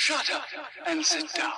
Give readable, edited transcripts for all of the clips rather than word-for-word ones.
Shut up and sit down.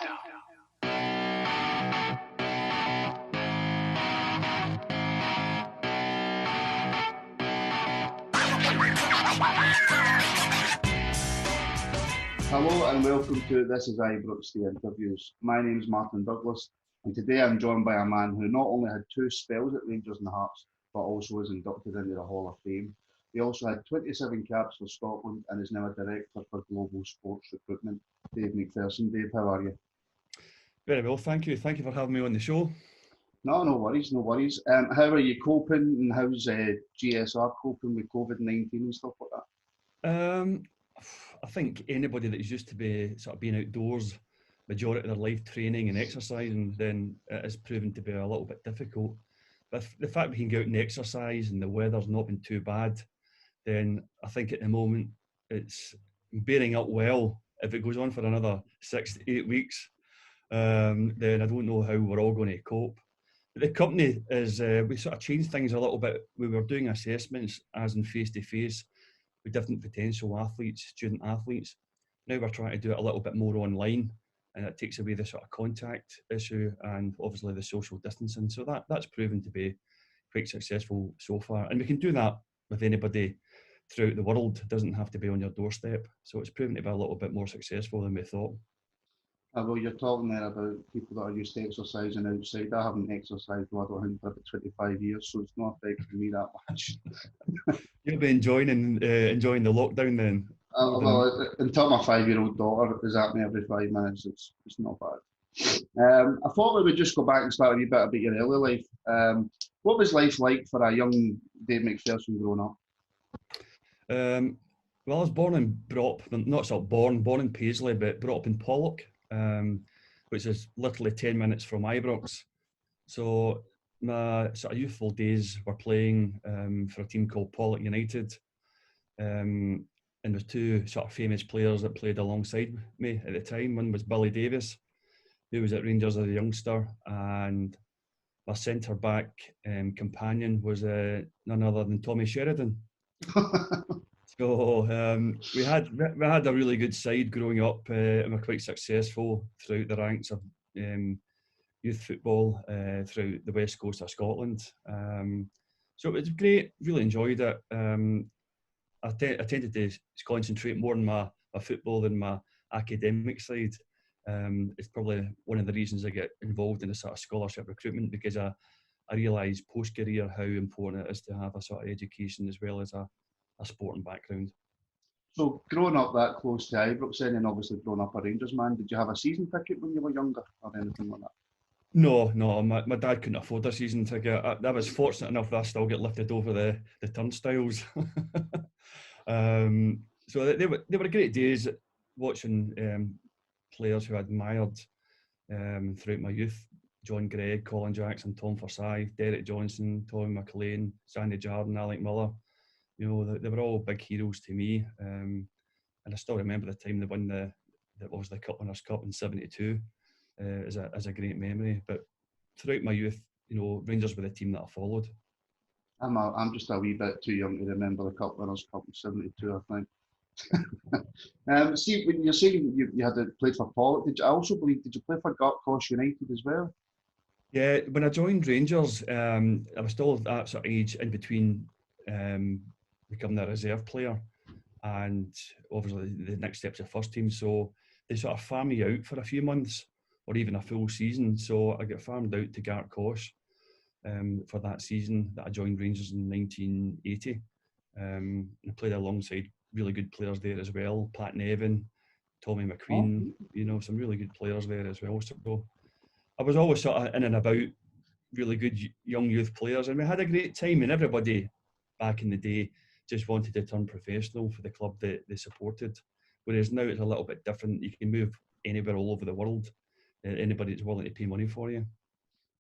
Hello and welcome to This is Ibrox, the interviews. My name is Martin Douglas, and today I'm joined by a man who not only had 2 spells at Rangers and Hearts, but also was inducted into the Hall of Fame. He also had 27 caps for Scotland and is now a director for global sports recruitment. Dave McPherson. Dave, how are you? Very well, thank you. Thank you for having me on the show. No worries, no worries. How are you coping, and how's GSR coping with COVID-19 and stuff like that? I think anybody that's used to be sort of being outdoors majority of their life, training and exercising, then it has proven to be a little bit difficult. But the fact we can go out and exercise and the weather's not been too bad, then I think at the moment it's bearing up well. If it goes on for another 6 to 8 weeks, then I don't know how we're all going to cope. But the company is, we sort of changed things a little bit. We were doing assessments as in face-to-face with different potential athletes, student athletes. Now we're trying to do it a little bit more online, and it takes away the sort of contact issue and obviously the social distancing. So that's proven to be quite successful so far. And we can do that with anybody throughout the world. It doesn't have to be on your doorstep. So it's proven to be a little bit more successful than we thought. Well, you're talking there about people that are used to exercising outside. I haven't exercised, I don't think, for about 25 years, so it's not affecting me that much. You'll be enjoying the lockdown then? Well, until my 5-year-old daughter is at me every 5 minutes, it's not bad. I thought we would just go back and start a wee bit about your early life. What was life like for a young Dave McPherson growing up? Well, I was born and brought up, not sort of born in Paisley, but brought up in Pollock, which is literally 10 minutes from Ibrox. So my sort of youthful days were playing for a team called Pollock United. And there's 2 sort of famous players that played alongside me at the time. One was Billy Davis, who was at Rangers as a youngster, and my centre back companion was none other than Tommy Sheridan. So we had a really good side growing up, and we're quite successful throughout the ranks of youth football throughout the west coast of Scotland. So it was great, really enjoyed it. I tended to concentrate more on my football than my academic side. It's probably one of the reasons I get involved in a sort of scholarship recruitment, because I realise post-career how important it is to have a sort of education as well as a sporting background. So growing up that close to Ibrox then, and obviously growing up a Rangers man, did you have a season ticket when you were younger or anything like that? No, my dad couldn't afford a season ticket. I was fortunate enough that I still get lifted over the turnstiles. So they were great days watching players who I admired throughout my youth. John Gregg, Colin Jackson, Tom Forsyth, Derek Johnson, Tommy McLean, Sandy Jardine, Alec Miller. You know, they were all big heroes to me. And I still remember the time they won the Cup Winners' Cup in '72 as a great memory. But throughout my youth, you know, Rangers were the team that I followed. I'm just a wee bit too young to remember the Cup Winners' Cup in '72, I think. See, when you're saying you had played for Pollock, did you play for Gartcosh United as well? Yeah, when I joined Rangers, I was still at that sort of age in between becoming a reserve player and obviously the next step's the first team. So they sort of farmed me out for a few months or even a full season. So I got farmed out to Gartcosh for that season that I joined Rangers in 1980. And I played alongside really good players there as well. Pat Nevin, Tommy McQueen, you know, some really good players there as well. So I was always sort of in and about really good young youth players, and we had a great time, and everybody back in the day just wanted to turn professional for the club that they supported. Whereas now it's a little bit different. You can move anywhere all over the world. Anybody that's willing to pay money for you.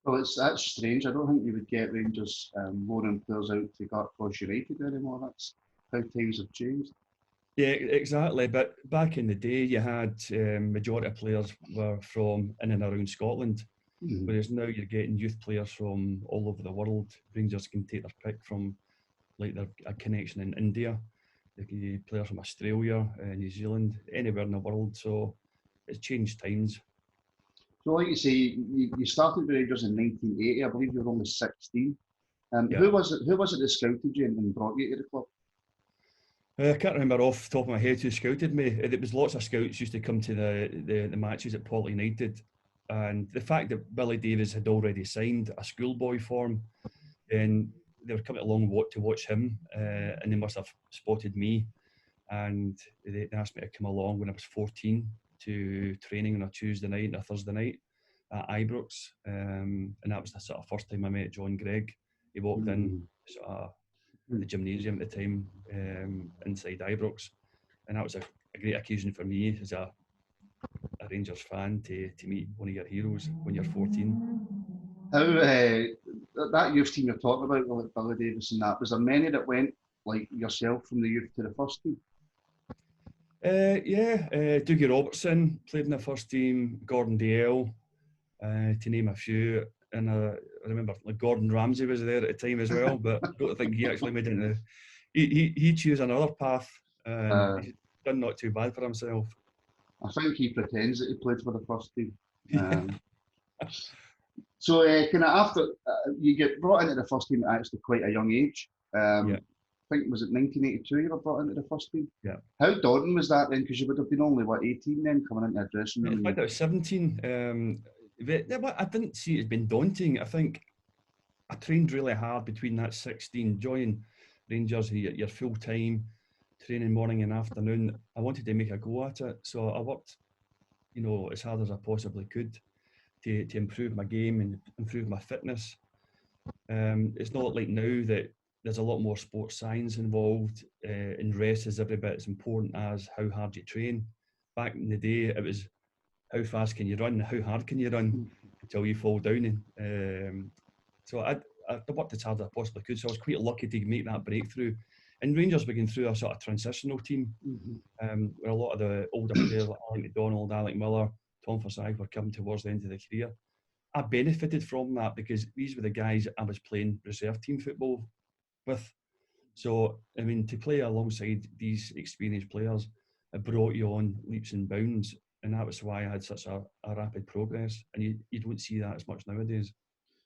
Well, that's strange. I don't think you would get Rangers loaning players out to Gartcosh United anymore. That's how times have changed. Yeah, exactly. But back in the day, you had majority of players were from in and around Scotland. Mm-hmm. Whereas now you're getting youth players from all over the world. Rangers can take their pick from, like, their a connection in India. They can get players from Australia, New Zealand, anywhere in the world. So it's changed times. So, like you say, you started with Rangers in 1980. I believe you were only 16. Yeah. Who was it that scouted you and brought you to the club? I can't remember off the top of my head who scouted me. It was lots of scouts used to come to the matches at Port United, and the fact that Billy Davies had already signed a schoolboy form, and they were coming along to watch him, and they must have spotted me, and they asked me to come along when I was 14 to training on a Tuesday night and a Thursday night at Ibrox, and that was the sort of first time I met John Gregg. He walked in sort of the gymnasium at the time, inside Ibrox, and that was a great occasion for me as a Rangers fan to meet one of your heroes when you're 14. How that youth team you're talking about, like Billy Davies and that, was there many that went like yourself from the youth to the first team? Dougie Robertson played in the first team, Gordon Dalziel, to name a few. And I remember like Gordon Ramsay was there at the time as well, but I don't think he actually made it into. He chose another path. He's done not too bad for himself. I think he pretends that he played for the first team. So, kind of after you get brought into the first team at actually quite a young age. I think was it 1982 you were brought into the first team? Yeah. How daunting was that then? Because you would have been only 18 then, coming into a dressing room. In fact, I was 17. I didn't see it as being daunting. I think I trained really hard between that 16, joining Rangers, your full time training morning and afternoon. I wanted to make a go at it, so I worked, as hard as I possibly could to improve my game and improve my fitness. It's not like now that there's a lot more sports science involved, and rest is every bit as important as how hard you train. Back in the day, it was how fast can you run, how hard can you run until you fall down. So I worked as hard as I possibly could, so I was quite lucky to make that breakthrough. And Rangers were going through a sort of transitional team, where a lot of the older players like Alec McDonald, Alec Miller, Tom Forsyth were coming towards the end of their career. I benefited from that because these were the guys I was playing reserve team football with. So, I mean, to play alongside these experienced players, it brought you on leaps and bounds. And that was why I had such a rapid progress. And you don't see that as much nowadays.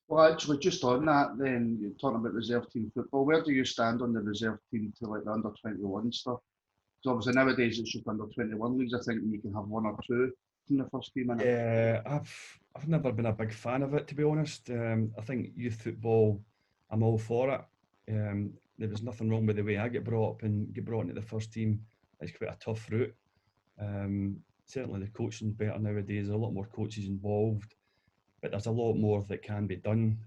Well, actually, just on that then, you're talking about reserve team football. Where do you stand on the reserve team to like the under-21 stuff? Because obviously nowadays it's just under-21 leagues, I think, and you can have one or two in the first team in it. Yeah, I've never been a big fan of it, to be honest. I think youth football, I'm all for it. There was nothing wrong with the way I get brought up and get brought into the first team. It's quite a tough route. Certainly the coaching's better nowadays. There's a lot more coaches involved, but there's a lot more that can be done.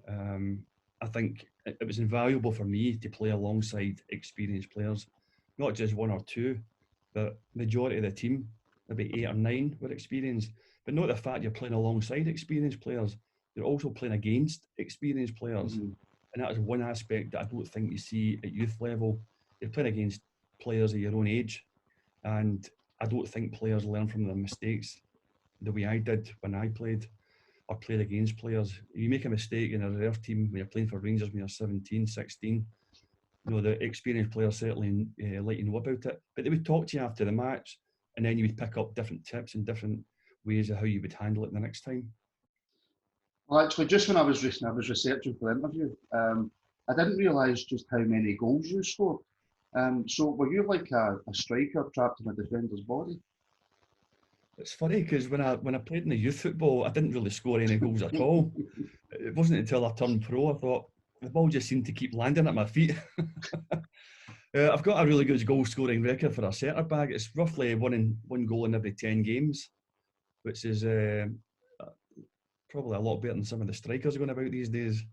I think it was invaluable for me to play alongside experienced players, not just one or two, but majority of the team, maybe 8 or 9 were experienced. But not the fact you're playing alongside experienced players, you're also playing against experienced players. And that is one aspect that I don't think you see at youth level. You're playing against players of your own age, and I don't think players learn from their mistakes the way I did when I played or played against players. You make a mistake in a reserve team when you're playing for Rangers when you're 17, 16, the experienced players certainly let you know about it. But they would talk to you after the match, and then you would pick up different tips and different ways of how you would handle it the next time. Well, actually, just when I was researching for the interview, I didn't realise just how many goals you scored. So were you like a striker trapped in a defender's body? It's funny because when I played in the youth football, I didn't really score any goals at all. It wasn't until I turned pro I thought the ball just seemed to keep landing at my feet. I've got a really good goal scoring record for a centre back. It's roughly one goal in every 10 games, which is probably a lot better than some of the strikers going about these days.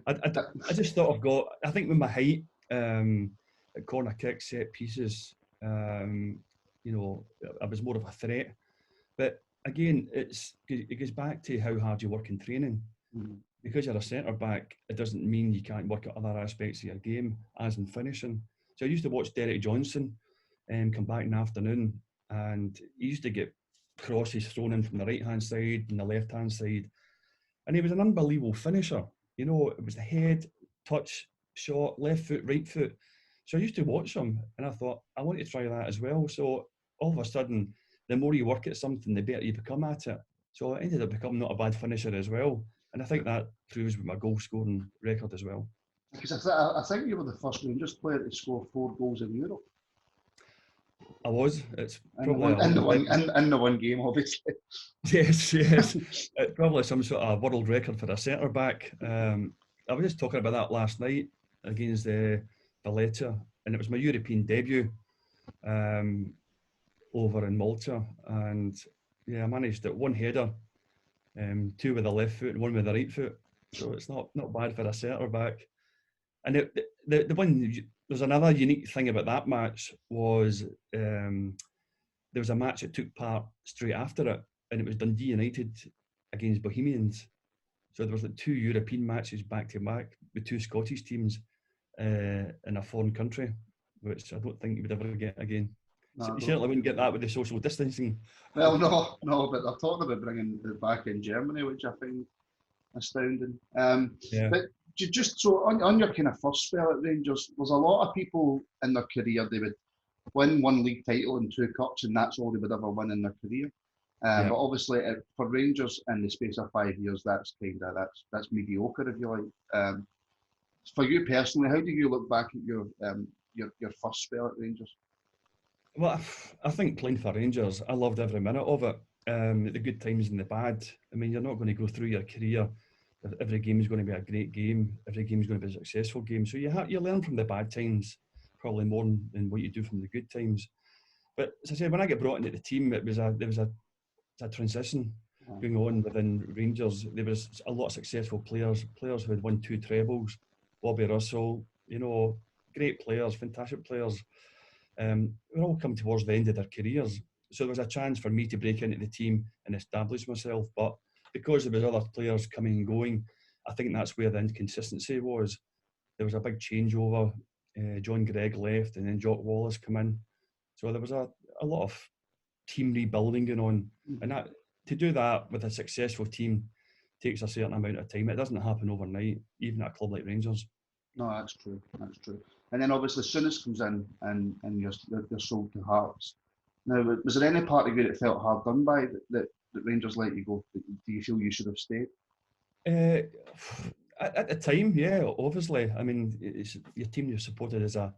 I just thought I think with my height, at corner kicks, set pieces, I was more of a threat. But again, it goes back to how hard you work in training. Because you're a centre back, it doesn't mean you can't work at other aspects of your game, as in finishing. So I used to watch Derek Johnson come back in the afternoon, and he used to get crosses thrown in from the right-hand side and the left-hand side. And he was an unbelievable finisher. It was the head, touch, shot, left foot, right foot. So I used to watch him, and I thought, I want to try that as well. So all of a sudden, the more you work at something, the better you become at it. So I ended up becoming not a bad finisher as well. And I think that proves with my goal scoring record as well. Because I think you were the first Rangers player to score 4 goals in Europe. I was. It's In probably the one game, obviously. Yes. It's probably some sort of world record for a centre back. I was just talking about that last night against Valletta, and it was my European debut over in Malta, and I managed it, one header, 2 with the left foot and 1 with the right foot. So it's not bad for a centre back. And the one, there's another unique thing about that match was there was a match that took part straight after it, and it was Dundee United against Bohemians. So there was like 2 European matches back to back with 2 Scottish teams in a foreign country, which I don't think you would ever get again. No, So you certainly wouldn't get that with the social distancing. Well, no, but they're talking about bringing it back in Germany, which I find astounding. But just so on your kind of first spell at Rangers, there's a lot of people in their career, they would win 1 league title and 2 cups, and that's all they would ever win in their career. But obviously, for Rangers, in the space of 5 years, that's mediocre, if you like. For you personally, how do you look back at your first spell at Rangers? Well, I think playing for Rangers, I loved every minute of it. The good times and the bad. I mean, you're not going to go through your career. Every game is going to be a great game. Every game is going to be a successful game. So you learn from the bad times probably more than what you do from the good times. But as I said, when I got brought into the team, there was a transition going on within Rangers. There was a lot of successful players who had won 2 trebles. Bobby Russell, great players, fantastic players. We're all come towards the end of their careers. So there was a chance for me to break into the team and establish myself. But because there was other players coming and going, I think that's where the inconsistency was. There was a big changeover. John Gregg left and then Jock Wallace came in. So there was a lot of team rebuilding going on. And to do that with a successful team takes a certain amount of time. It doesn't happen overnight, even at a club like Rangers. No, that's true. And then obviously Souness comes in and you're sold to Hearts. Now, was there any part of you that felt hard done by that Rangers let you go? Do you feel you should have stayed? At the time, yeah, obviously. I mean, it's your team you've supported as a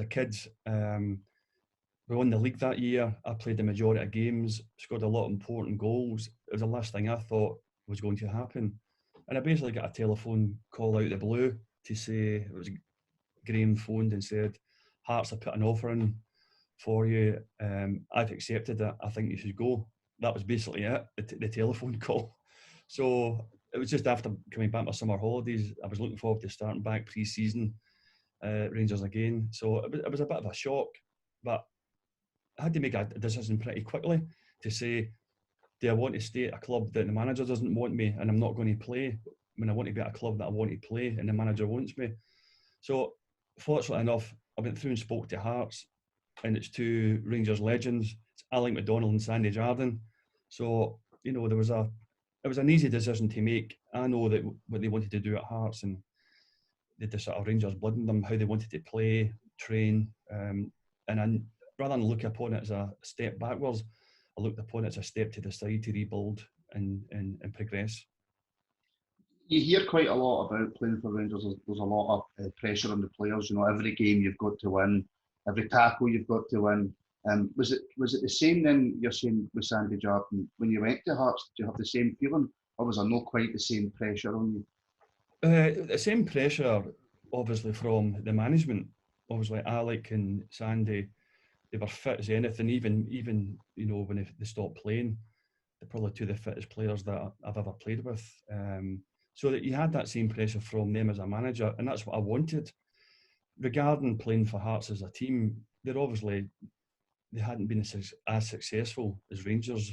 kid. We won the league that year. I played the majority of games, scored a lot of important goals. It was the last thing I thought was going to happen. And I basically got a telephone call out of the blue to say, it was Graham phoned and said, Hearts have put an offer in for you. I've accepted it. I think you should go. That was basically it, the telephone call. So it was just after coming back my summer holidays. I was looking forward to starting back pre-season Rangers again. So it was a bit of a shock, but I had to make a decision pretty quickly to say, do I want to stay at a club that the manager doesn't want me and I'm not going to play, when I want to be at a club that I want to play and the manager wants me? So fortunately enough, I went through and spoke to Hearts, and it's 2 Rangers legends. It's Alec McDonald and Sandy Jardine. So, it was an easy decision to make. I know that what they wanted to do at Hearts, and the sort of Rangers blood in them, how they wanted to play, train, and rather than look upon it as a step backwards, I looked upon it as a step to the side to rebuild and progress. You hear quite a lot about playing for Rangers. There's a lot of pressure on the players. Every game you've got to win, every tackle you've got to win. Was it the same then? You're saying with Sandy Jardine, when you went to Hearts, did you have the same feeling, or was there not quite the same pressure on you? The same pressure, obviously, from the management. Obviously, Alec and Sandy, they were fit as anything. Even when they stopped playing, they're probably 2 of the fittest players that I've ever played with. So that you had that same pressure from them as a manager, and that's what I wanted. Regarding playing for Hearts as a team, they hadn't been as successful as Rangers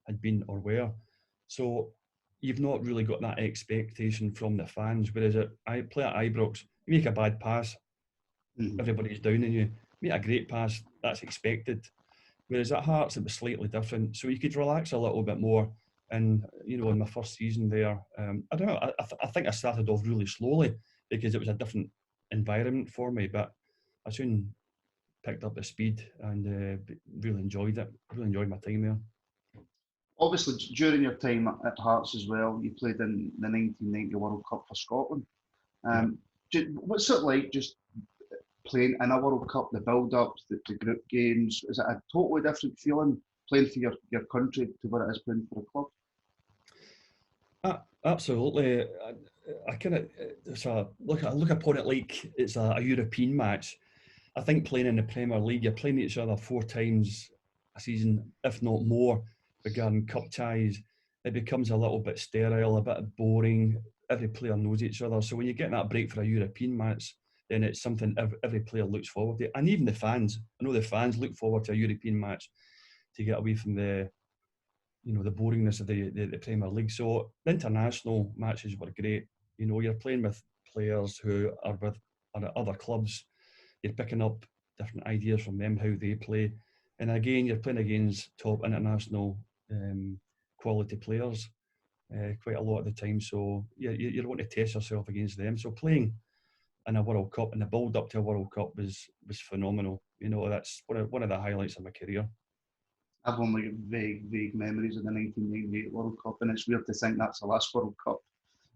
had been or were. So you've not really got that expectation from the fans. Whereas I play at Ibrox, you make a bad pass, everybody's down on you. Make a great pass, that's expected. Whereas at Hearts, it was slightly different. So you could relax a little bit more. And, in my first season there, I don't know, I think I started off really slowly because it was a different environment for me, but I soon picked up the speed and really enjoyed it. Really enjoyed my time there. Obviously, during your time at Hearts as well, you played in the 1990 World Cup for Scotland. What's it like just playing in a World Cup, the build-ups, the group games? Is it a totally different feeling playing for your country to what it is playing for a club? Absolutely. I kind of I look upon it like it's a European match. I think playing in the Premier League, you're playing each other 4 times a season, if not more, regarding cup ties. It becomes a little bit sterile, a bit boring. Every player knows each other. So when you get that break for a European match, then it's something every player looks forward to. And even the fans. I know the fans look forward to a European match to get away from the boringness of the Premier League. So the international matches were great. You're playing with players who are with other clubs. You're picking up different ideas from them, how they play. And again, you're playing against top international quality players quite a lot of the time. So you're wanting to test yourself against them. So playing in a World Cup and the build up to a World Cup was phenomenal. That's one of the highlights of my career. I've only got vague memories of the 1998 World Cup, and it's weird to think that's the last World Cup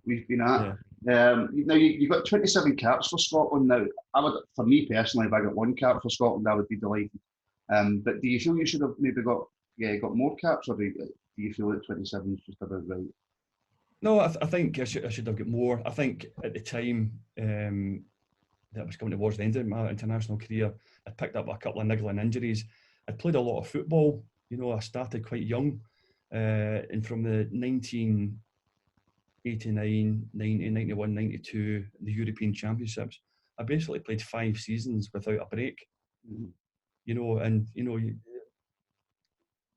we've been at. Yeah. Now you've got 27 caps for Scotland now. For me personally, if I got 1 cap for Scotland, I would be delighted. But do you feel you should have maybe got more caps, or do you feel that 27 is just about right? No, I think I should have got more. I think at the time that was coming towards the end of my international career, I picked up a couple of niggling injuries. I played a lot of football. I started quite young, and from the 1989, 90, 91, 92, the European Championships, I basically played 5 seasons without a break. Mm-hmm.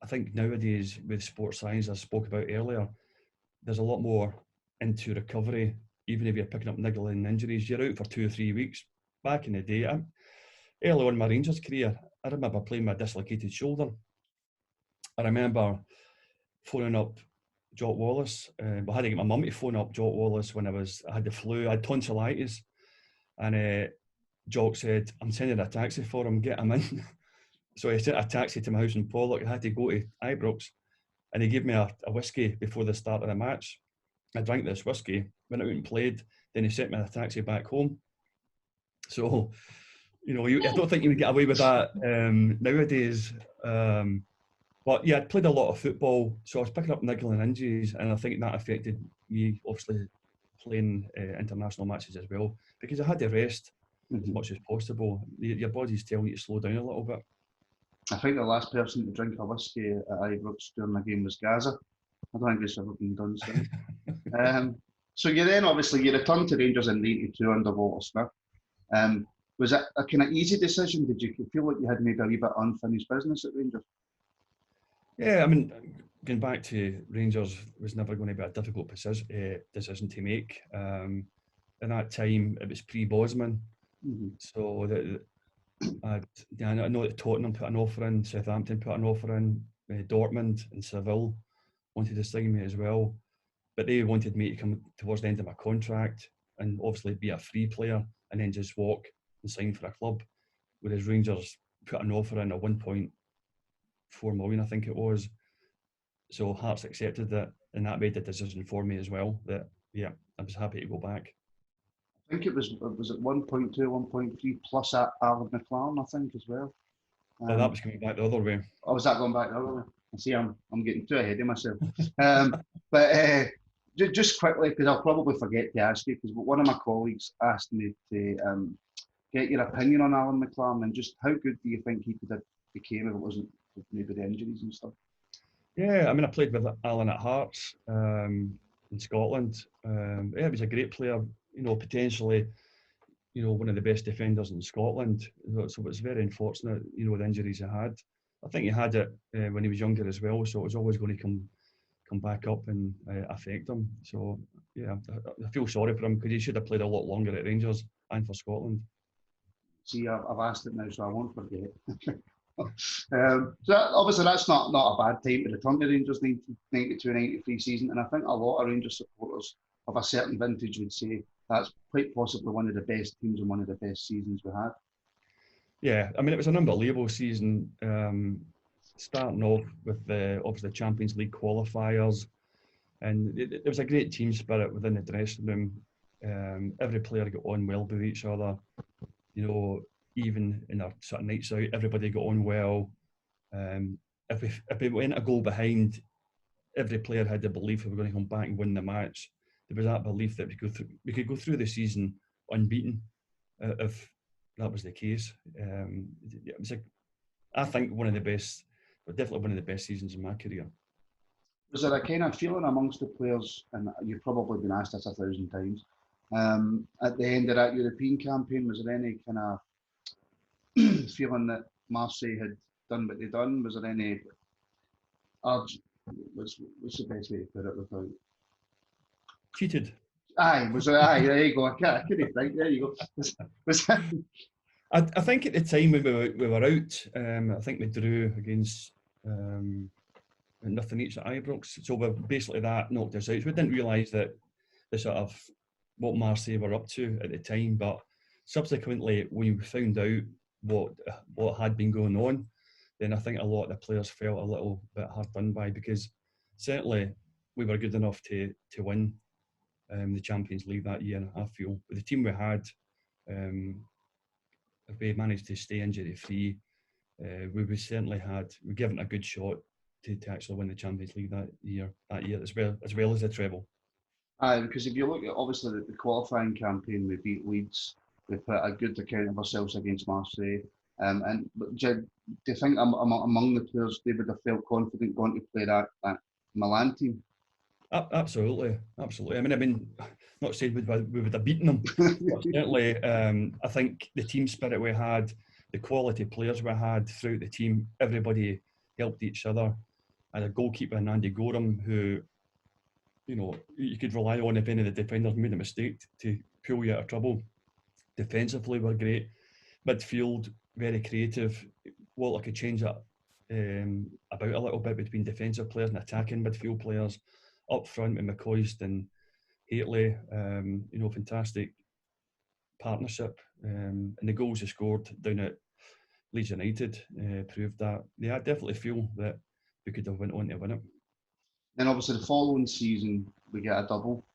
I think nowadays with sports science, I spoke about earlier, there's a lot more into recovery. Even if you're picking up niggling injuries, you're out for 2 or 3 weeks. Back in the day, early on in my Rangers career, I remember playing my dislocated shoulder. I remember phoning up Jock Wallace. I had to get my mum to phone up Jock Wallace when I had the flu. I had tonsillitis, and Jock said, "I'm sending a taxi for him. Get him in." So he sent a taxi to my house in Pollock. I had to go to Ibrox, and he gave me a whiskey before the start of the match. I drank this whiskey, went out and played. Then he sent me a taxi back home. So, I don't think you would get away with that nowadays. But yeah, I'd played a lot of football, so I was picking up niggling injuries, and I think that affected me, obviously, playing international matches as well, because I had to rest as much as possible. Your body's telling you to slow down a little bit. I think the last person to drink a whiskey at Ibrox during the game was Gaza. I don't think it's ever been done since. So you returned to Rangers in '92 under Walter Smith. Was it a kind of easy decision? Did you feel like you had maybe a wee bit unfinished business at Rangers? Yeah, I mean, going back to Rangers was never going to be a difficult decision to make. In that time, it was pre-Bosman. Mm-hmm. So I know that Tottenham put an offer in, Southampton put an offer in, Dortmund and Seville wanted to sign me as well. But they wanted me to come towards the end of my contract and obviously be a free player and then just walk and sign for a club. Whereas Rangers put an offer in at 1.4 million, I think it was. So Hearts accepted that, and that made the decision for me as well. That I was happy to go back. I think it was at 1.2, 1.3 plus Alan McLaren, I think, as well. That was coming back the other way. Oh, was that going back the other way? I see, I'm getting too ahead of myself. Just quickly, because I'll probably forget to ask you, because one of my colleagues asked me to get your opinion on Alan McLaren and just how good do you think he could have became if it wasn't maybe the injuries and stuff? Yeah, I mean, I played with Alan at Hearts in Scotland. He was a great player, potentially, one of the best defenders in Scotland. So it's very unfortunate, the injuries he had. I think he had it when he was younger as well, so it was always going to come back up and affect him. So, yeah, I feel sorry for him because he should have played a lot longer at Rangers and for Scotland. See, I've asked it now, so I won't forget. So obviously that's not a bad time to return to Rangers 92-93 season, and I think a lot of Rangers supporters of a certain vintage would say that's quite possibly one of the best teams and one of the best seasons we had. Yeah, I mean, it was an unbelievable season. Starting off with obviously the Champions League qualifiers, and there was a great team spirit within the dressing room. Every player got on well with each other. You know, even in our sort of nights out, everybody got on well. If we went a goal behind, every player had the belief we were going to come back and win the match. There was that belief that we could go through the season unbeaten if that was the case. It was I think one of the best, but definitely one of the best seasons in my career. Was there a kind of feeling amongst the players, and you've probably been asked this 1,000 times, at the end of that European campaign, was there any kind of feeling that Marseille had done what they'd done? Was there any urge? What's the best way to put it without? Cheated. Aye, was there? Aye, there you go. I couldn't think. There you go. Was I think at the time when we were out, I think we drew against nothing each at Ibrox. So we basically that knocked us out. So we didn't realise that the sort of what Marseille were up to at the time, but subsequently when we found out what had been going on, then I think a lot of the players felt a little bit hard done by, because certainly we were good enough to win the Champions League that year. I feel with the team we had, if we managed to stay injury free, we certainly we given a good shot to actually win the Champions League that year as well as the treble. Aye, because if you look at obviously the qualifying campaign, we beat Leeds, we put a good account of ourselves against Marseille. And do you think among the players they would have felt confident going to play that Milan team? Absolutely. I mean, not saying we would have beaten them, but certainly I think the team spirit we had, the quality players we had throughout the team, everybody helped each other. And a goalkeeper, Andy Gorham, who, you know, you could rely on if any of the defenders made a mistake to pull you out of trouble. Defensively, we're great. Midfield, very creative. Walter could change that about a little bit between defensive players and attacking midfield players. Up front with McCoist and Haitley, you know, fantastic partnership. And the goals he scored down at Leeds United proved that. Yeah, I definitely feel that we could have went on to win it. Then obviously the following season we get a double.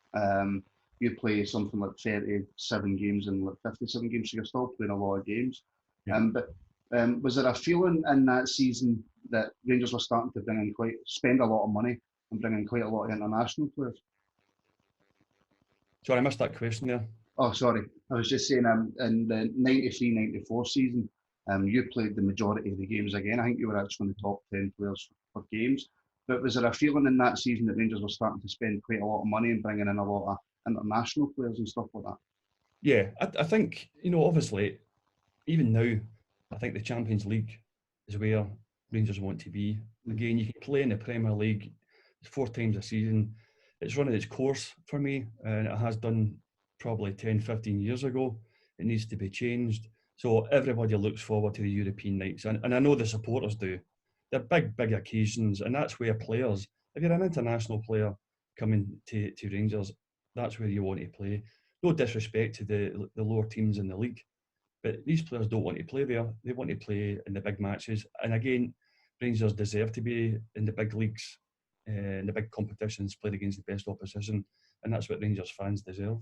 You play something like 37 games and like 57 games, so you're still playing a lot of games. Yeah. But was there a feeling in that season that Rangers were starting to spend a lot of money and bring in quite a lot of international players? Sorry, I missed that question there. Oh, sorry. I was just saying in the 93-94 season, you played the majority of the games again. I think you were actually in the top 10 players for games. But was there a feeling in that season that Rangers were starting to spend quite a lot of money and bringing in a lot of international players and stuff like that? Yeah, I think, you know, obviously, even now, I think the Champions League is where Rangers want to be. Again, you can play in the Premier League 4 times a season. It's running its course for me, and it has done probably 10, 15 years ago. It needs to be changed. So everybody looks forward to the European nights, and I know the supporters do. They're big occasions, and that's where players, if you're an international player coming to Rangers, that's where you want to play. No disrespect to the lower teams in the league, but these players don't want to play there. They want to play in the big matches. And again, Rangers deserve to be in the big leagues, in the big competitions, played against the best opposition, and that's what Rangers fans deserve.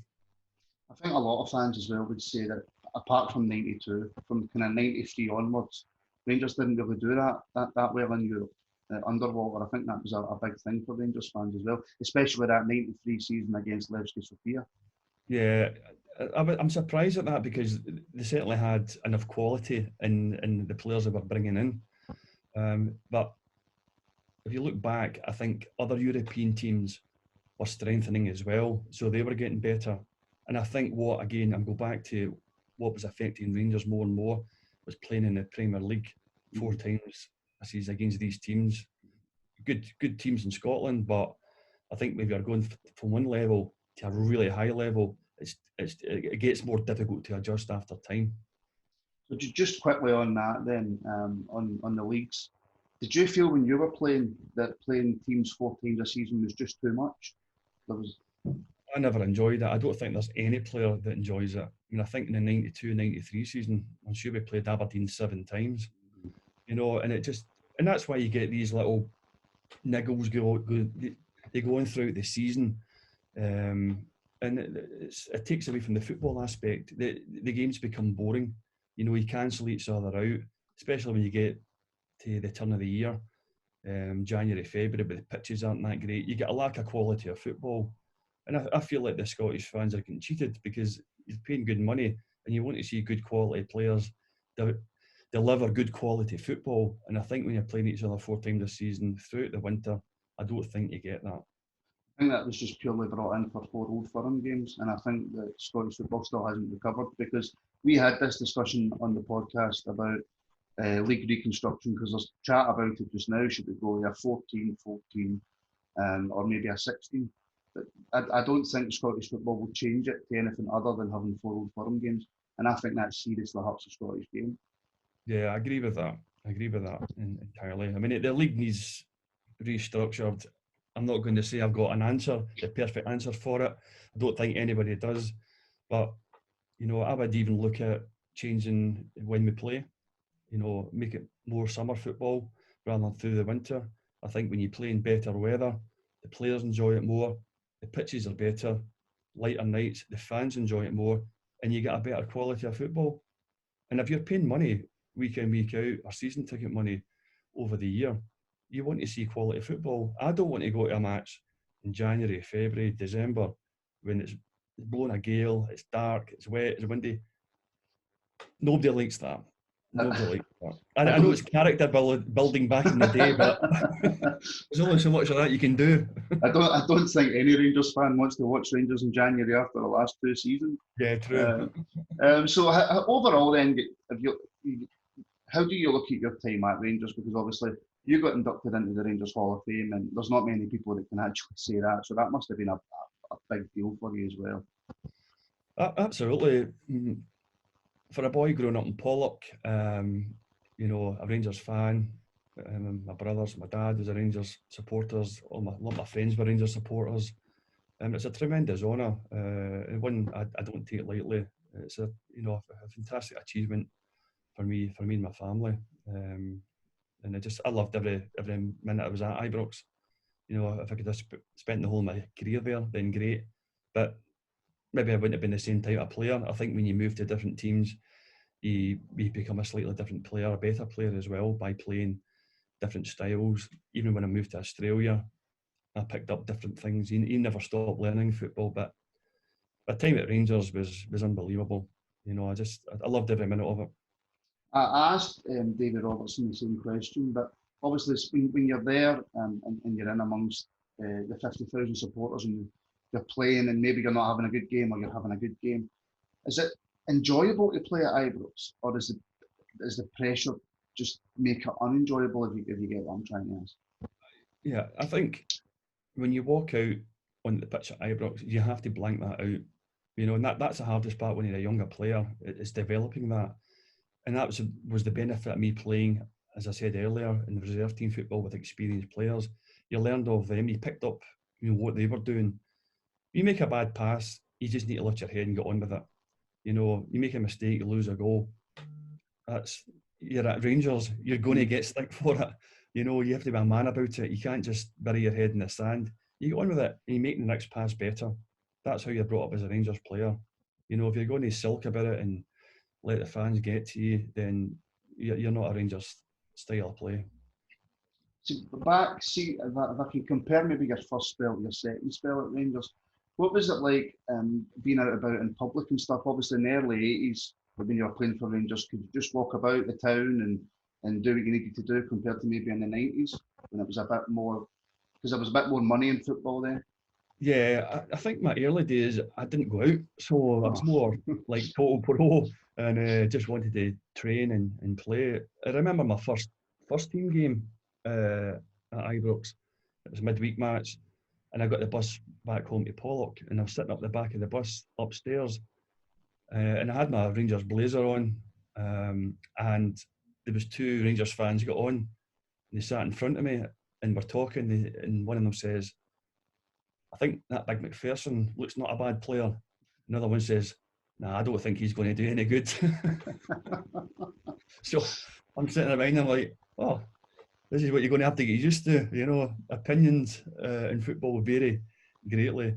I think a lot of fans as well would say that apart from 92, from kind of 93 onwards, Rangers didn't really do that well in Europe. Under Walter, I think that was a big thing for Rangers fans as well, especially that 93 season against Levski Sofia. Yeah, I'm surprised at that, because they certainly had enough quality in the players they were bringing in. But if you look back, I think other European teams were strengthening as well, so they were getting better. And I think I'm go back to what was affecting Rangers more and more was playing in the Premier League 4 times a season against these teams. Good teams in Scotland, but I think maybe you're going from one level to a really high level, it gets more difficult to adjust after time. So just quickly on that then, on the leagues, did you feel when you were playing that playing teams 4 times a season was just too much? I never enjoyed it. I don't think there's any player that enjoys it. mean, I think in the 92-93 season, I'm sure we played Aberdeen 7 times. You know, and that's why you get these little niggles they go on throughout the season, and it takes away from the football aspect. The games become boring. You know, you cancel each other out, especially when you get to the turn of the year, January, February, but the pitches aren't that great. You get a lack of quality of football, and I feel like the Scottish fans are getting cheated because you're paying good money and you want to see good quality players deliver good quality football. And I think when you're playing each other 4 times a season throughout the winter, I don't think you get that. I think that was just purely brought in for 4 Old Firm games, and I think that Scottish football still hasn't recovered, because we had this discussion on the podcast about league reconstruction, because there's chat about it just now. Should we go a 14, or maybe a 16? But I don't think Scottish football will change it to anything other than having 4 Old Firm games, and I think that seriously hurts the Scottish game. Yeah, I agree with that. Entirely. I mean, the league needs restructured. I'm not going to say I've got the perfect answer for it. I don't think anybody does. But, you know, I would even look at changing when we play, you know, make it more summer football rather than through the winter. I think when you play in better weather, the players enjoy it more, the pitches are better, lighter nights, the fans enjoy it more, and you get a better quality of football. And if you're paying money week in, week out, or season ticket money over the year, you want to see quality football. I don't want to go to a match in January, February, December when it's blowing a gale, it's dark, it's wet, it's windy. Nobody likes that. Nobody likes that. I know it's character building back in the day, but there's only so much of that you can do. I don't think any Rangers fan wants to watch Rangers in January after the last 2 seasons. Yeah, true. So overall, then, how do you look at your time at Rangers? Because obviously you got inducted into the Rangers Hall of Fame, and there's not many people that can actually say that. So that must have been a big deal for you as well. Absolutely. For a boy growing up in Pollock, you know, a Rangers fan, my brothers, my dad was a Rangers supporters, a lot of my friends were Rangers supporters. It's a tremendous honour, and one I don't take lightly. It's a fantastic achievement for me and my family. And I loved every minute I was at Ibrox. You know, if I could have spent the whole of my career there, then great. But maybe I wouldn't have been the same type of player. I think when you move to different teams, you become a slightly different player, a better player as well, by playing different styles. Even when I moved to Australia, I picked up different things. You never stop learning football, but my time at Rangers was unbelievable. You know, I loved every minute of it. I asked David Robertson the same question, but obviously when you're there and you're in amongst the 50,000 supporters and you're playing and maybe you're not having a good game or you're having a good game, is it enjoyable to play at Ibrox, or does the pressure just make it unenjoyable if you get what I'm trying to ask? Yeah, I think when you walk out on the pitch at Ibrox, you have to blank that out. You know, and that's the hardest part when you're a younger player. It's developing that. And that was the benefit of me playing, as I said earlier, in the reserve team football with experienced players. You learned of them, you picked up what they were doing. You make a bad pass, you just need to lift your head and get on with it. You know, you make a mistake, you lose a goal. You're at Rangers, you're going to get stick for it. You know, you have to be a man about it. You can't just bury your head in the sand. You get on with it and you make the next pass better. That's how you're brought up as a Rangers player. You know, if you're going to sulk about it and let the fans get to you, then you're not a Rangers style of play. So if I can compare maybe your first spell to your second spell at Rangers, what was it like being out about in public and stuff? Obviously in the early 80s, when you were playing for Rangers, could you just walk about the town and do what you needed to do, compared to maybe in the 90s when it was a bit more, because there was a bit more money in football then? Yeah, I think my early days, I didn't go out, so I was more like total pro and just wanted to train and play. I remember my first team game at Ibrox. It was a midweek match, and I got the bus back home to Pollock, and I was sitting up the back of the bus upstairs, and I had my Rangers blazer on, and there was 2 Rangers fans got on, and they sat in front of me and were talking, and one of them says, "I think that big McPherson looks not a bad player." Another one says, nah, I don't think he's going to do any good. So I'm sitting there behind him like, oh, this is what you're going to have to get used to. You know, opinions in football vary greatly.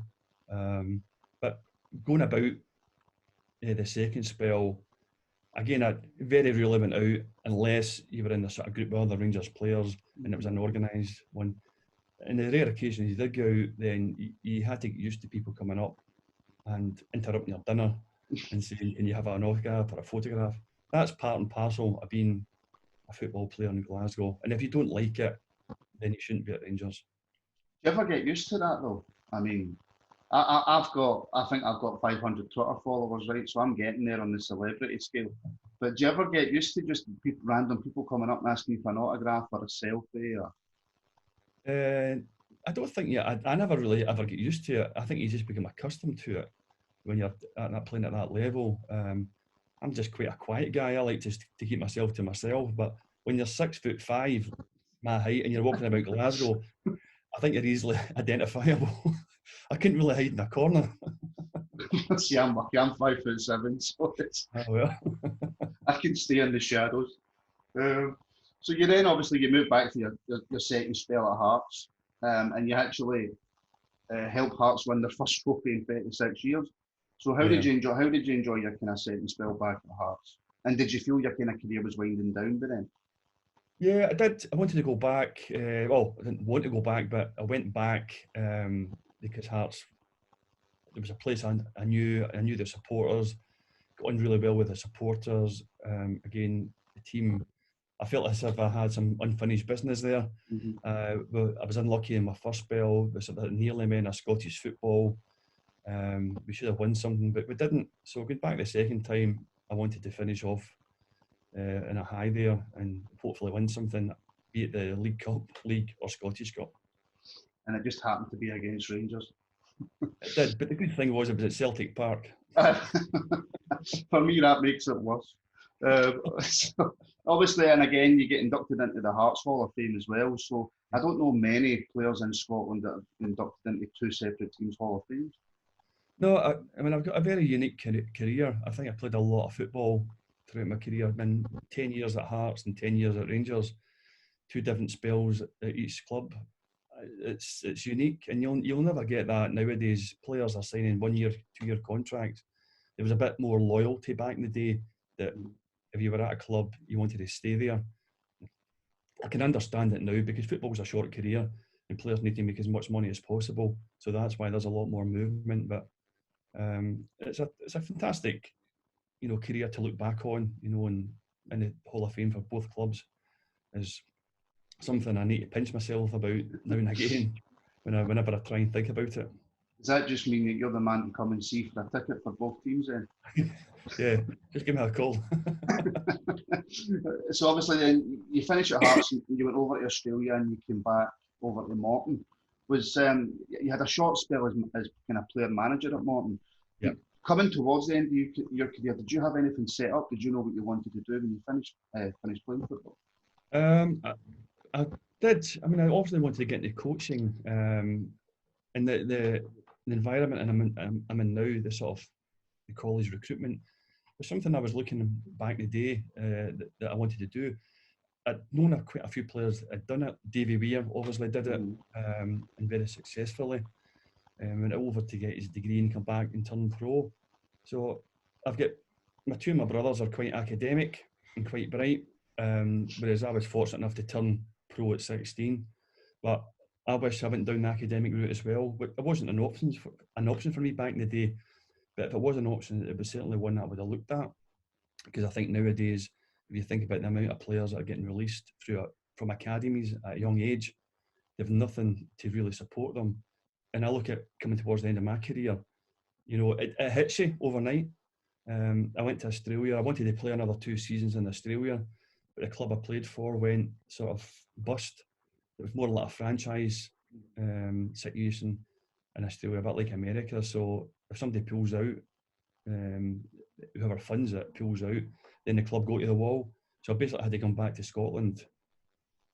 But going about the second spell, again, I very rarely went out unless you were in the sort of group with other Rangers players and it was an organised one. In the rare occasions you did go out, then you had to get used to people coming up and interrupting your dinner and saying, can you have an autograph or a photograph? That's part and parcel of being a football player in Glasgow. And if you don't like it, then you shouldn't be at Rangers. Do you ever get used to that though? I mean, I think I've got 500 Twitter followers, right? So I'm getting there on the celebrity scale. But do you ever get used to just random people coming up and asking you for an autograph or a selfie? Or... I don't think, I never really ever get used to it. I think you just become accustomed to it when you're playing at that level. I'm just quite a quiet guy. I like to keep myself to myself. But when you're 6'5", my height, and you're walking about Glasgow, I think you're easily identifiable. I couldn't really hide in a corner. See, I'm lucky. I'm 5'7", so it's, Oh, well. I can stay in the shadows. So you then obviously you move back to your second spell at Hearts, and you actually helped Hearts win their first trophy in 36 years. So how did you enjoy your kind of second spell back at Hearts? And did you feel your kind of career was winding down by then? Yeah, I did. I wanted to go back. Well, I didn't want to go back, but I went back because Hearts, there was a place I knew the supporters, got on really well with the supporters. Again, the team, I felt as if I had some unfinished business there. Well, I was unlucky in my first spell. We sort of nearly won a Scottish football. We should have won something, but we didn't. So going back the second time, I wanted to finish off in a high there and hopefully win something, be it the League Cup, League or Scottish Cup. And it just happened to be against Rangers. It did, but the good thing was it was at Celtic Park. For me, that makes it worse. So obviously, and again, you get inducted into the Hearts Hall of Fame as well. So I don't know many players in Scotland that have been inducted into two separate teams' Hall of Fames. No, I mean, I've got a very unique career. I think I played a lot of football throughout my career. I've been 10 years at Hearts and 10 years at Rangers, 2 different spells at each club. It's unique, and you'll never get that nowadays. Players are signing 1 year, 2 year contracts. There was a bit more loyalty back in the day that if you were at a club, you wanted to stay there. I can understand it now because football's a short career and players need to make as much money as possible. So that's why there's a lot more movement. But it's a fantastic, career to look back on, and the Hall of Fame for both clubs is something I need to pinch myself about now and again whenever I try and think about it. Does that just mean that you're the man to come and see for a ticket for both teams then? Yeah, just give me a call. So obviously then you finished at Hearts and you went over to Australia and you came back over to Morton. You had a short spell as kind of player manager at Morton. Yeah. Coming towards the end of your career, did you have anything set up? Did you know what you wanted to do when you finished playing football? I did. I mean, I obviously wanted to get into coaching, and the environment and I'm in now, the sort of the college recruitment was something I was looking back in the day that I wanted to do. I'd known quite a few players that had done it. Davy Weir obviously did it, and very successfully. Went over to get his degree and come back and turn pro. So I've got two of my brothers are quite academic and quite bright, whereas I was fortunate enough to turn pro at 16. But I wish I went down the academic route as well. But it wasn't an option for me back in the day. But if it was an option, it was certainly one that I would have looked at. Because I think nowadays, if you think about the amount of players that are getting released from academies at a young age, they've nothing to really support them. And I look at coming towards the end of my career, it hits you overnight. I went to Australia. I wanted to play another 2 seasons in Australia, but the club I played for went sort of bust. It was more like a franchise situation in Australia, a bit like America. So if somebody pulls out, whoever funds it pulls out, then the club go to the wall. So I basically had to come back to Scotland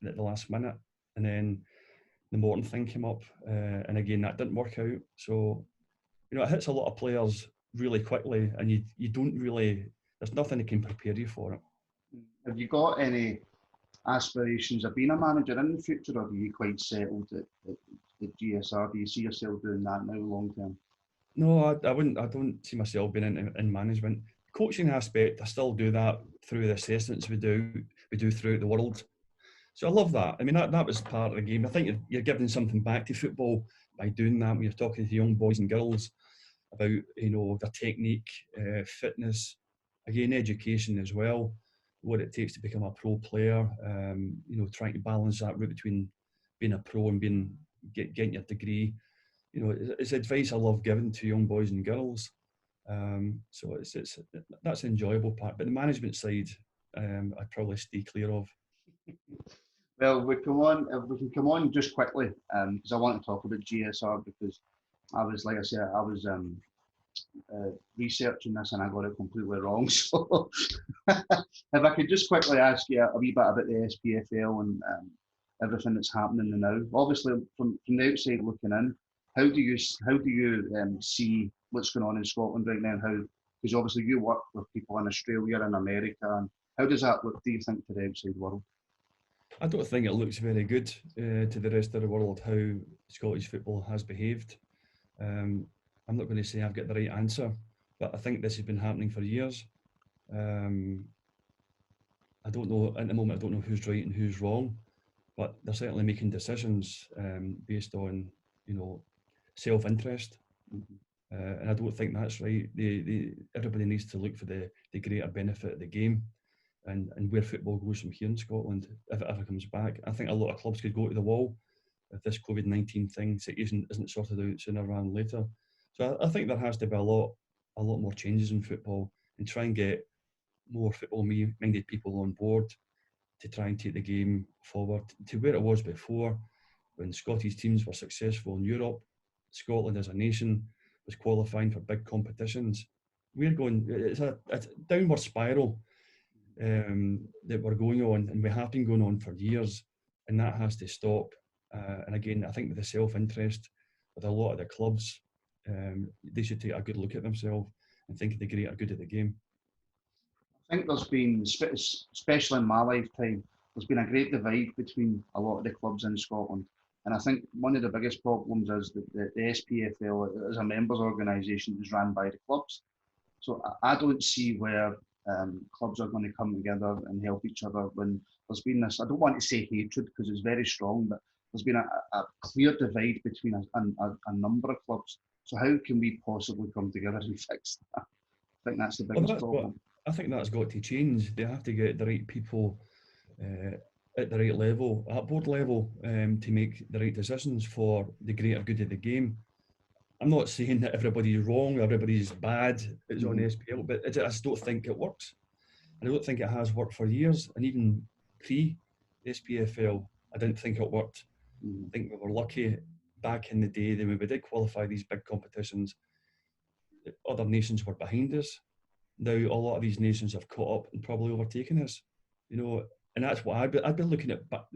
at the last minute, and then the Morton thing came up, and again that didn't work out. So it hits a lot of players really quickly, and you don't really, there's nothing that can prepare you for it. Have you got any aspirations of being a manager in the future, or are you quite settled at GSR? Do you see yourself doing that now long term? No, I wouldn't. I don't see myself being in management. Coaching aspect, I still do that through the assessments we do throughout the world. So I love that. I mean, that was part of the game. I think you're giving something back to football by doing that when you're talking to young boys and girls about, their technique, fitness, again, education as well, what it takes to become a pro player, trying to balance that route between being a pro and getting your degree. It's advice I love giving to young boys and girls. So that's the enjoyable part. But the management side, I'd probably stay clear of. Well, we can come on just quickly, because I want to talk about GSR, because I was, like I said, I was researching this and I got it completely wrong. So if I could just quickly ask you a wee bit about the SPFL and everything that's happening now. Obviously, from the outside looking in, how do you see what's going on in Scotland right now? Because obviously you work with people in Australia and America, and how does that look, do you think, to the outside world? I don't think it looks very good to the rest of the world how Scottish football has behaved. I'm not going to say I've got the right answer, but I think this has been happening for years. I don't know, at the moment, I don't know who's right and who's wrong, but they're certainly making decisions based on, self-interest. Mm-hmm. And I don't think that's right. Everybody needs to look for the greater benefit of the game and where football goes from here in Scotland, if it ever comes back. I think a lot of clubs could go to the wall if this COVID-19 thing isn't sorted out sooner rather than later. So I think there has to be a lot more changes in football and try and get more football-minded people on board to try and take the game forward to where it was before, when Scottish teams were successful in Europe. Scotland as a nation was qualifying for big competitions. It's a downward spiral that we're going on, and we have been going on for years, and that has to stop. And again, I think with the self-interest with a lot of the clubs, they should take a good look at themselves and think of the greater good of the game. I think there's been, especially in my lifetime, there's been a great divide between a lot of the clubs in Scotland. And I think one of the biggest problems is that the SPFL, as a members organisation, is run by the clubs. So I don't see where clubs are going to come together and help each other when there's been this, I don't want to say hatred because it's very strong, but there's been a clear divide between a number of clubs. So how can we possibly come together and fix that? I think that's the biggest problem. I think that's got to change. They have to get the right people at the right level, at board level, to make the right decisions for the greater good of the game. I'm not saying that everybody's wrong, everybody's bad, it's on SPL, but I just don't think it works. And I don't think it has worked for years. And even pre-SPFL, I didn't think it worked. I think we were lucky back in the day that when we did qualify these big competitions, other nations were behind us. Now a lot of these nations have caught up and probably overtaken us, and that's what I'd be looking at. But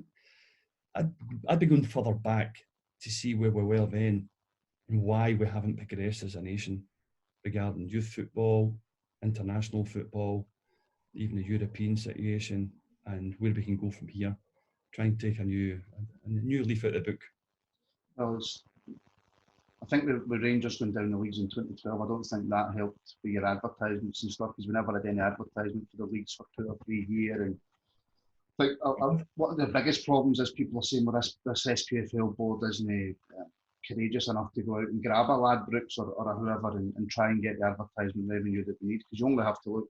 I'd be going further back to see where we were then and why we haven't progressed as a nation regarding youth football, international football, even the European situation, and where we can go from here. Try and take a new leaf out of the book. Well, I think with Rangers going down the leagues in 2012, I don't think that helped with your advertisements and stuff, because we never had any advertisement for the leagues for 2 or 3 years. And I think one of the biggest problems is people are saying, well, this SPFL board isn't courageous enough to go out and grab a Ladbrokes or whoever and try and get the advertisement revenue that we need, because you only have to look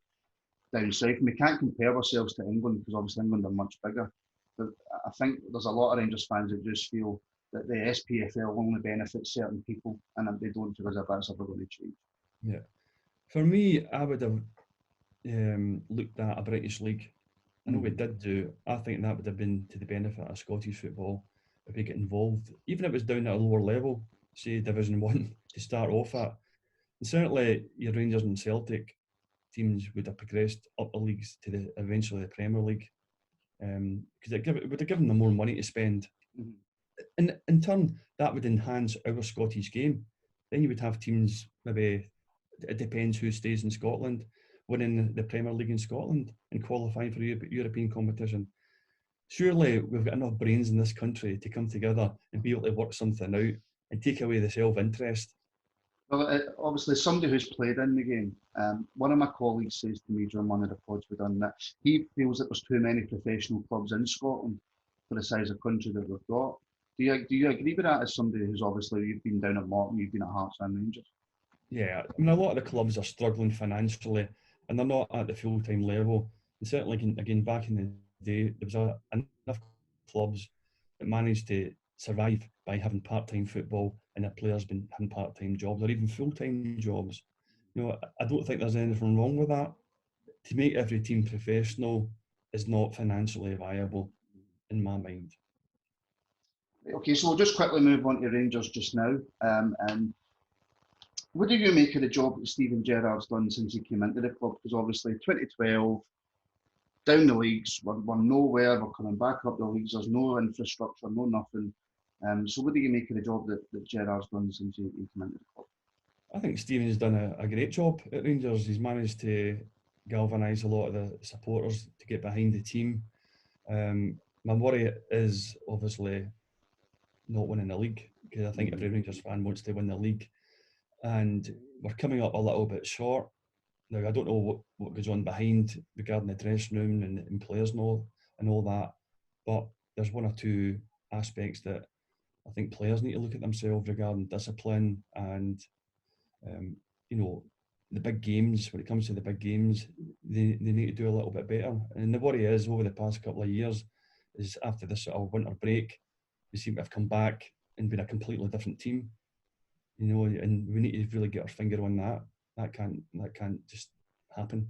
down south. And we can't compare ourselves to England, because obviously England are much bigger. But I think there's a lot of Rangers fans that just feel that the SPFL only benefits certain people, and they don't feel as if that's ever going to change. Yeah. For me, I would have looked at a British league. I know we did do. I think that would have been to the benefit of Scottish football if we get involved, even if it was down at a lower level, say Division 1 to start off at. And certainly your Rangers and Celtic teams would have progressed up the leagues to eventually the Premier League, because it would have given them more money to spend. And in turn, that would enhance our Scottish game. Then you would have teams maybe it depends who stays in Scotland, winning the Premier League in Scotland and qualifying for European competition. Surely we've got enough brains in this country to come together and be able to work something out and take away the self-interest. Well, obviously, somebody who's played in the game, one of my colleagues says to me during one of the pods we've done that he feels that there's too many professional clubs in Scotland for the size of country that we've got. Do you agree with that as somebody who's obviously, you've been down at Morton, you've been at Hearts and Rangers? Yeah, I mean, a lot of the clubs are struggling financially and they're not at the full-time level. And certainly, again, back in the day, there was enough clubs that managed to survive by having part-time football and their players having part-time jobs or even full-time jobs. I don't think there's anything wrong with that. To make every team professional is not financially viable, in my mind. Okay, so we'll just quickly move on to Rangers just now. And what do you make of the job that Steven Gerrard's done since he came into the club? Because obviously 2012, down the leagues, we're nowhere, we're coming back up the leagues, there's no infrastructure, no nothing. So what do you make of the job that Gerrard's done since he came into the club? I think Steven's done a great job at Rangers. He's managed to galvanise a lot of the supporters to get behind the team. My worry is obviously not winning the league, because I think every Rangers fan wants to win the league. And we're coming up a little bit short. Now, I don't know what goes on behind regarding the dressing room and players and all that, but there's one or two aspects that I think players need to look at themselves regarding discipline and, the big games. When it comes to the big games, they need to do a little bit better. And the worry is, over the past couple of years, is after this sort of winter break, we seem to have come back and been a completely different team. And we need to really get our finger on that. That can't just happen.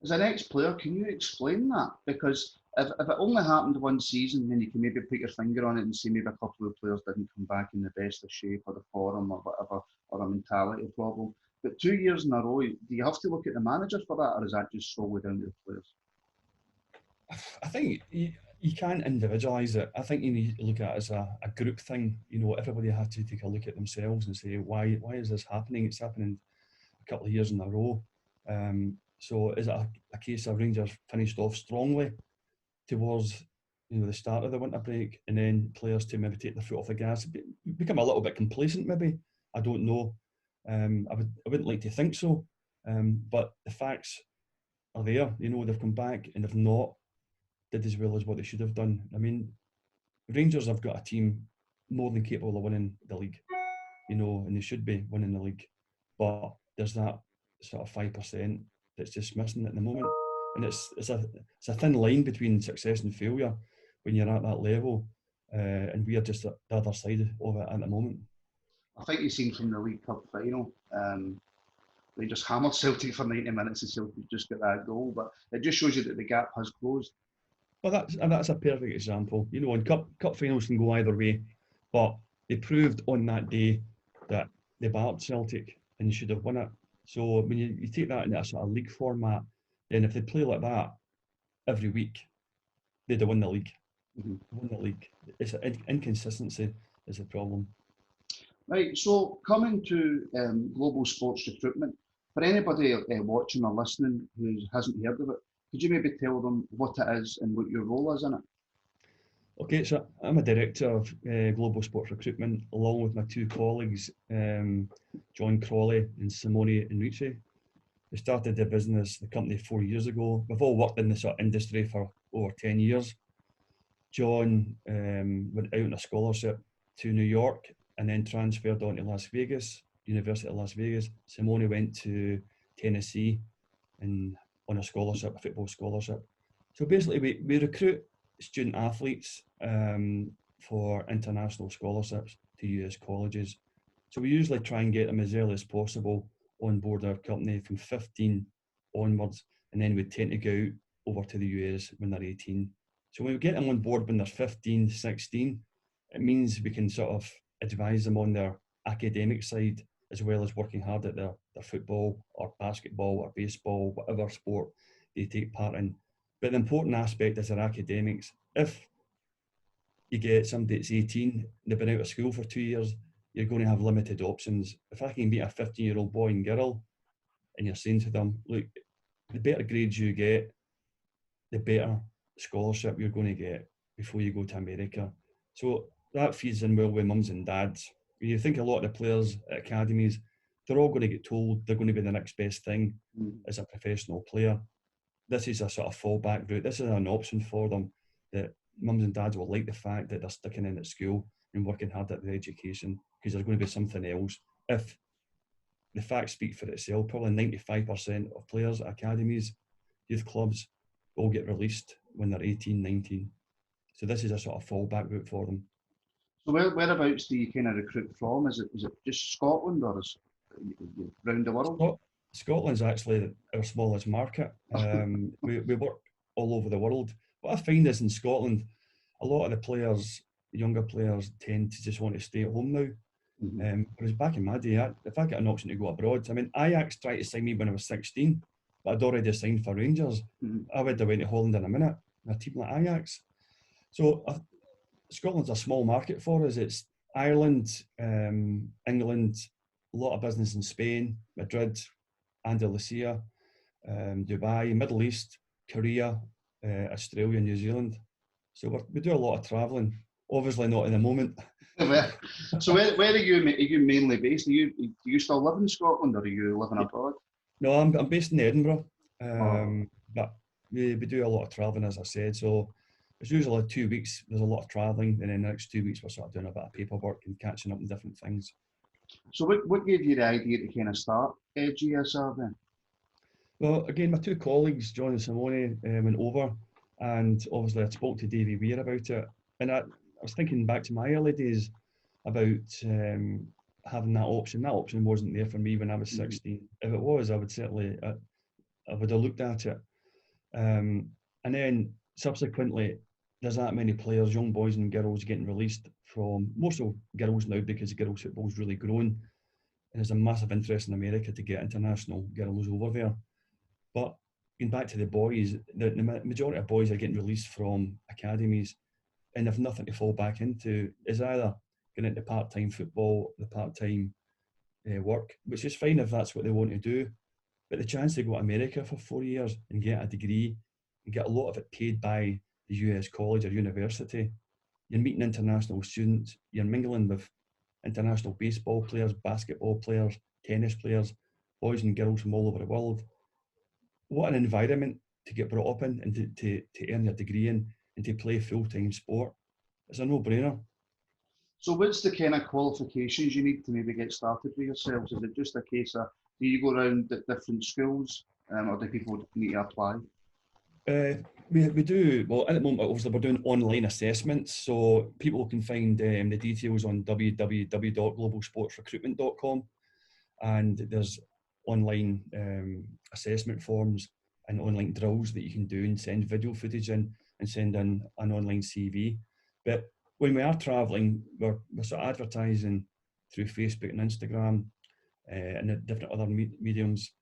As an ex-player, can you explain that? Because if it only happened one season, then you can maybe put your finger on it and say maybe a couple of players didn't come back in the best of shape, or the form, or whatever, or a mentality problem. But 2 years in a row, do you have to look at the manager for that, or is that just solely down to the players? I think you can't individualise it. I think you need to look at it as a group thing. Everybody has to take a look at themselves and say, why is this happening? It's happening a couple of years in a row. So is it a case of Rangers finished off strongly towards the start of the winter break, and then players to maybe take their foot off the gas, become a little bit complacent maybe? I don't know. I wouldn't like to think so. But the facts are there. They've come back and they've not did as well as what they should have done. I mean, Rangers have got a team more than capable of winning the league, and they should be winning the league. But there's that sort of 5% that's just missing at the moment. And it's a thin line between success and failure when you're at that level. And we are just at the other side of it at the moment. I think you've seen from the League Cup final, they just hammered Celtic for 90 minutes and Celtic just got that goal. But it just shows you that the gap has closed. Well, that's a perfect example. And cup finals can go either way, but they proved on that day that they battered Celtic and they should have won it. So when you take that into a sort of league format, then if they play like that every week, they'd have won the league. Mm-hmm. Won the league. It's inconsistency is the problem. Right, so coming to global sports recruitment, for anybody watching or listening who hasn't heard of it, could you maybe tell them what it is and what your role is in it? Okay, so I'm a director of global sports recruitment, along with my two colleagues, John Crawley and Simone Enrici. We started the company 4 years ago. We've all worked in the sort of industry for over 10 years. John went out on a scholarship to New York and then transferred on to Las Vegas, University of Las Vegas. Simone went to Tennessee and on a scholarship, a football scholarship. So basically we recruit student athletes for international scholarships to US colleges. So we usually try and get them as early as possible on board our company from 15 onwards, and then we tend to go out over to the US when they're 18. So when we get them on board when they're 15, 16, it means we can sort of advise them on their academic side, as well as working hard at their football or basketball or baseball, whatever sport they take part in. But the important aspect is their academics. If you get somebody that's 18, they've been out of school for 2 years, you're going to have limited options. If I can meet a 15-year-old boy and girl, and you're saying to them, look, the better grades you get, the better scholarship you're going to get before you go to America. So that feeds in well with mums and dads. When you think a lot of the players at academies, they're all going to get told they're going to be the next best thing as a professional player. This is a sort of fallback route. This is an option for them, that mums and dads will like the fact that they're sticking in at school and working hard at their education, because there's going to be something else. If the facts speak for itself, probably 95% of players at academies, youth clubs, will get released when they're 18, 19. So this is a sort of fallback route for them. So whereabouts do you kind of recruit from? Is it just Scotland, or is it around the world? Scotland's actually our smallest market. We work all over the world. What I find is in Scotland, a lot of the players, younger players, tend to just want to stay at home now. Whereas back in my day, if I get an option to go abroad, I mean, Ajax tried to sign me when I was 16, but I'd already signed for Rangers. I would have went to Holland in a minute, a team like Ajax. So Scotland's a small market for us. It's Ireland, England, a lot of business in Spain, Madrid, Andalusia, Dubai, Middle East, Korea, Australia, New Zealand. So we do a lot of travelling. Obviously not in the moment. So where are you mainly based? Do you still live in Scotland, or are you living abroad? No, I'm based in Edinburgh, but we do a lot of travelling, as I said. So it's usually 2 weeks. There's a lot of travelling, and then the next 2 weeks we're sort of doing a bit of paperwork and catching up on different things. So what gave you the idea to kind of start GSR then? Well, again, my two colleagues, John and Simone, went over, and obviously I spoke to Davy Weir about it, and I was thinking back to my early days about having that option. That option wasn't there for me when I was 16. If it was, I would certainly, I would have looked at it. And then subsequently, there's that many players, young boys and girls, getting released from, more so girls now, because girls football's really grown. And there's a massive interest in America to get international girls over there. But going back to the boys, the majority of boys are getting released from academies and have nothing to fall back into. Is either going into part-time football, the part-time work, which is fine if that's what they want to do. But the chance to go to America for 4 years and get a degree and get a lot of it paid by the US college or university, you're meeting international students, you're mingling with international baseball players, basketball players, tennis players, boys and girls from all over the world. What an environment to get brought up in and to earn your degree in and to play full-time sport. It's a no-brainer. So what's the kind of qualifications you need to maybe get started with yourselves? Is it just a case of, do you go around at different schools, or do people need to apply? We do, well, at the moment, obviously, we're doing online assessments, so people can find the details on www.globalsportsrecruitment.com, and there's online assessment forms and online drills that you can do and send video footage in and send in an online CV. But when we are travelling, we're sort of advertising through Facebook and Instagram and different other mediums,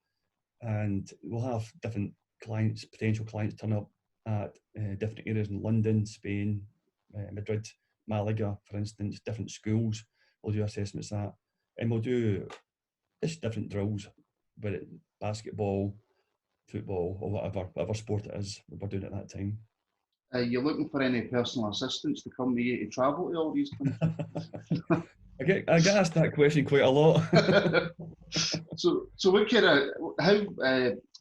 and we'll have different clients, potential clients, turn up at different areas in London, Spain, Madrid, Malaga, for instance, different schools. We'll do assessments at, and we'll do just different drills, but basketball, football, or whatever sport it is we're doing at that time. Are you looking for any personal assistants to come with you to travel to all these countries? I get asked that question quite a lot. So what kind of, how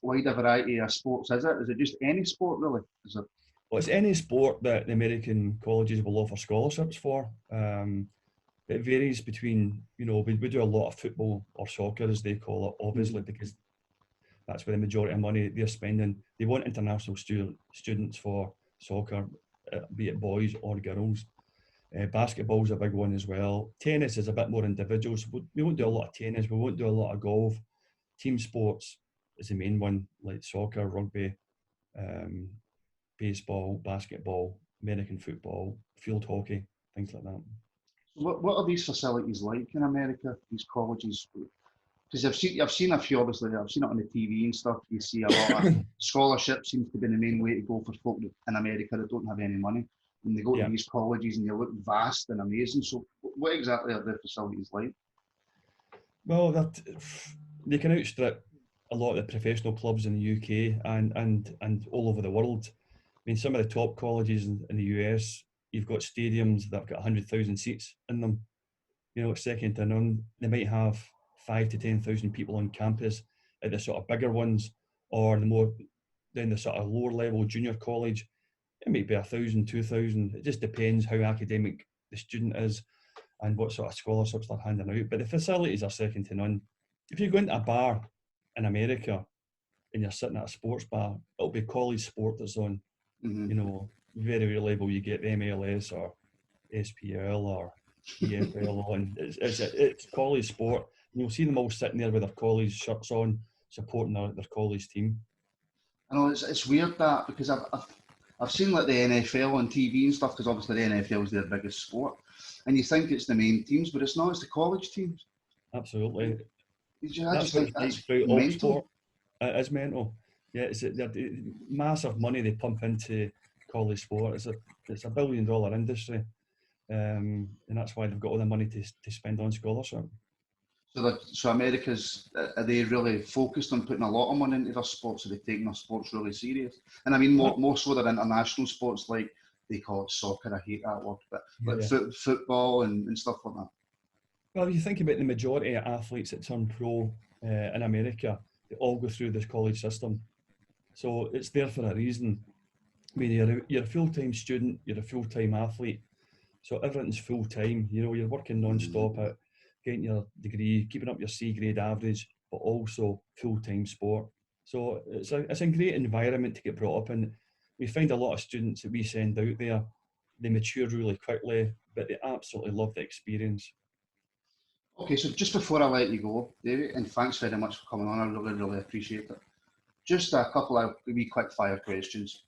wide a variety of sports is it? Is it just any sport really? Is it? Well, it's any sport that the American colleges will offer scholarships for. It varies between, we do a lot of football or soccer, as they call it, obviously, because that's where the majority of money they're spending. They want international students for soccer, be it boys or girls. Basketball's a big one as well. Tennis is a bit more individual, so we won't do a lot of tennis, we won't do a lot of golf. Team sports is the main one, like soccer, rugby, baseball, basketball, American football, field hockey, things like that. So what are these facilities like in America, these colleges? Because I've seen a few, obviously, I've seen it on the TV and stuff. You see a lot of scholarships seems to be the main way to go for folk in America that don't have any money. and they go to these colleges and they look vast and amazing. So what exactly are the facilities like? Well, they can outstrip a lot of the professional clubs in the UK and all over the world. I mean, some of the top colleges in the US, you've got stadiums that have got 100,000 seats in them. You know, it's second to none. They might have 5 to 10,000 people on campus at the sort of bigger ones, or then the sort of lower level junior college. It might be 1,000, 2,000. It just depends how academic the student is and what sort of scholarships they're handing out. But the facilities are second to none. If you go into a bar in America and you're sitting at a sports bar, it'll be college sport that's on. Mm-hmm. You know, very reliable. You get the MLS or SPL or EFL on. It's college sport. And you'll see them all sitting there with their college shirts on, supporting their college team. I know it's weird that, because I've seen like the NFL on TV and stuff, because obviously the NFL is their biggest sport, and you think it's the main teams, but it's not. It's the college teams. Absolutely. I just think that's mental. It is mental. Yeah, it's massive money they pump into college sport. It's a $1 billion industry, and that's why they've got all the money to spend on scholarship. So America's, are they really focused on putting a lot of money into their sports? Are they taking their sports really serious? And I mean, more so their international sports, like they call it soccer. I hate that word, but like football and stuff like that. Well, if you think about the majority of athletes that turn pro in America, they all go through this college system. So it's there for a reason. I mean, you're a full-time student, you're a full-time athlete. So everything's full-time. You know, you're working non-stop at getting your degree, keeping up your C grade average, but also full-time sport. So it's a great environment to get brought up in. We find a lot of students that we send out there, they mature really quickly, but they absolutely love the experience. Okay, so just before I let you go, David, and thanks very much for coming on, I really, really appreciate it. Just a couple of wee quick fire questions,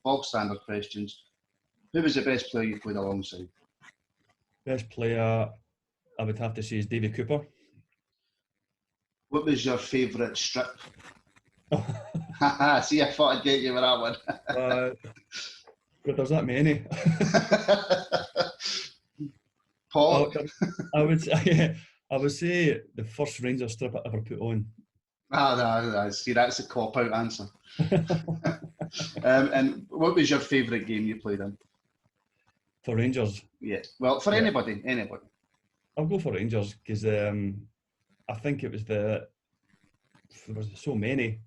bog standard questions. Who was the best player you played alongside? Best player, I would have to say, is David Cooper. What was your favourite strip? See, I thought I'd get you with that one. God, there's that many. Paul? I would say the first Rangers strip I ever put on. No, see, that's a cop-out answer. And what was your favourite game you played in? For Rangers? Yeah, well, for anybody. I'll go for Rangers because I think it was there was so many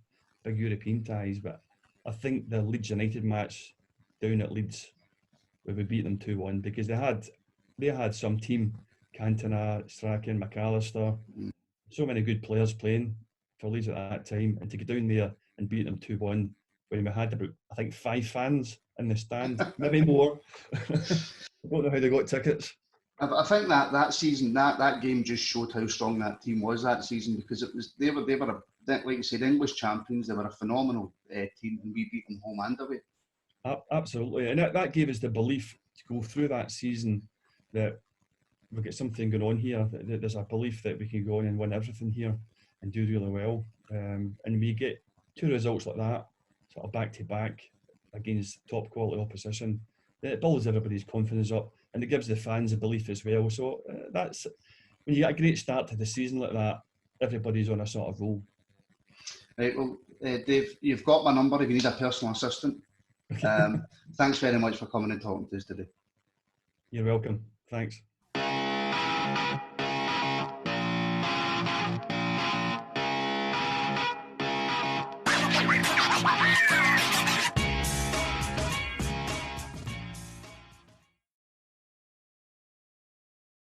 big European ties, but I think the Leeds United match down at Leeds, where we beat them 2-1, because they had some team, Cantona, Strachan, McAllister, so many good players playing for Leeds at that time, and to get down there and beat them 2-1 when we had about, I think, 5 fans in the stand, maybe more. I don't know how they got tickets. I think that season, that game just showed how strong that team was that season, because they were like you said, English champions. They were a phenomenal team, and we beat them home and away. Absolutely, and that gave us the belief to go through that season that we've got something going on here. That there's a belief that we can go on and win everything here and do really well. And we get 2 results like that, sort of back to back against top quality opposition. It builds everybody's confidence up, and it gives the fans a belief as well. So that's when you get a great start to the season like that, everybody's on a sort of roll. Right, well, Dave, you've got my number if you need a personal assistant. Thanks very much for coming and talking to us today. You're welcome. Thanks.